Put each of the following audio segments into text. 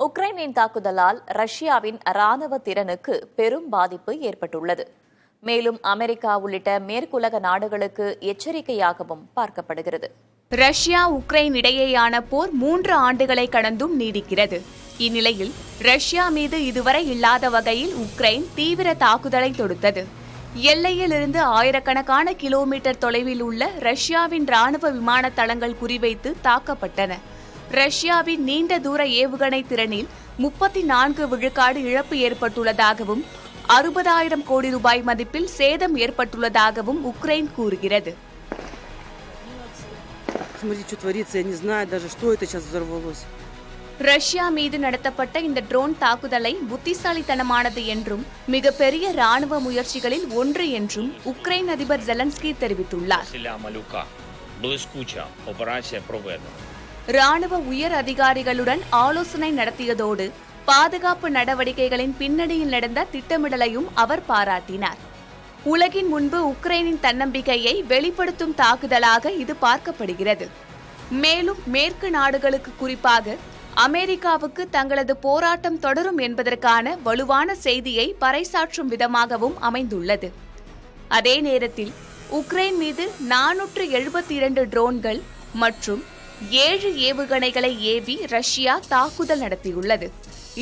உக்ரைனின் தாக்குதலால் ரஷ்யாவின் ராணுவ திறனுக்கு பெரும் பாதிப்பு ஏற்பட்டுள்ளது. மேலும் அமெரிக்கா உள்ளிட்ட மேற்குலக நாடுகளுக்கு எச்சரிக்கையாகவும் பார்க்கப்படுகிறது. ரஷ்யா உக்ரைன் இடையேயான போர் 3 ஆண்டுகளை கடந்தும் நீடிக்கிறது. இந்நிலையில் ரஷ்யா மீது இதுவரை இல்லாத வகையில் உக்ரைன் தீவிர தாக்குதலை தொடுத்தது. எல்லையிலிருந்து ஆயிரக்கணக்கான கிலோமீட்டர் தொலைவில் உள்ள ரஷ்யாவின் ராணுவ விமான தளங்கள் குறிவைத்து தாக்கப்பட்டன. ரஷ்யாவின் நீண்ட தூர ஏவுகணை திறனில் 34 விழுக்காடு இழப்பு ஏற்பட்டுள்ளதாகவும் 60,000 கோடி ரூபாய் மதிப்பில் சேதம் ஏற்பட்டுள்ளதாகவும் உக்ரைன் கூறுகிறது. ரஷ்யா மீது நடத்தப்பட்ட இந்த ட்ரோன் தாக்குதலை புத்திசாலித்தனமானது என்றும் மிகப்பெரிய ராணுவ முயற்சிகளில் ஒன்று என்றும் உக்ரைன் அதிபர் ஜெலன்ஸ்கி தெரிவித்துள்ளார். ராணுவ உயர் அதிகாரிகளுடன் ஆலோசனை நடத்தியதோடு பாதுகாப்பு நடவடிக்கைகளின் பின்னணியில் நடந்த திட்டமிடலையும் அவர் பாராட்டினார். உலகின் முன்பு உக்ரைனின் தன்னம்பிக்கையை வெளிப்படுத்தும் தாக்குதலாக இது பார்க்கப்படுகிறது. மேலும் மேற்கு நாடுகளுக்கு, குறிப்பாக அமெரிக்காவுக்கு தங்களது போராட்டம் தொடரும் என்பதற்கான வலுவான செய்தியை பறைசாற்றும் விதமாகவும் அமைந்துள்ளது. அதே நேரத்தில் உக்ரைன் மீது 472 ட்ரோன்கள் மற்றும் 7 ஏவுகணைகளை ஏவி ரஷ்யா தாக்குதல் நடத்தியுள்ளது.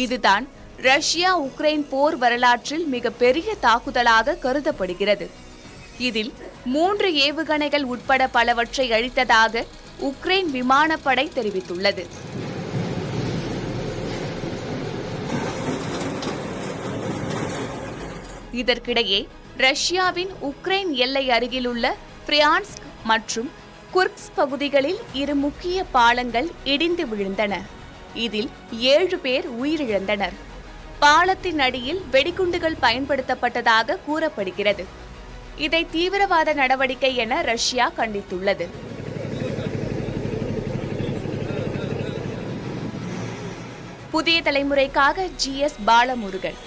இதுதான் ரஷ்யா உக்ரைன் போர் வரலாற்றில் மிகப்பெரிய தாக்குதலாக கருதப்படுகிறது. இதில் 3 ஏவுகணைகள் உட்பட பலவற்றை அழித்ததாக உக்ரைன் விமானப்படை தெரிவித்துள்ளது. இதற்கிடையே ரஷ்யாவின் உக்ரைன் எல்லை அருகிலுள்ள பிரியான்ஸ்க் மற்றும் குர்ஸ்க் பகுதிகளில் 2 முக்கிய பாலங்கள் இடிந்து விழுந்தன. இதில் 7 பேர் உயிரிழந்தனர். பாலத்தின் அடியில் வெடிகுண்டுகள் பயன்படுத்தப்பட்டதாக கூறப்படுகிறது. இதை தீவிரவாத நடவடிக்கை என ரஷ்யா கண்டித்துள்ளது. புதிய தலைமுறைக்காக GS பாலமுருகன்.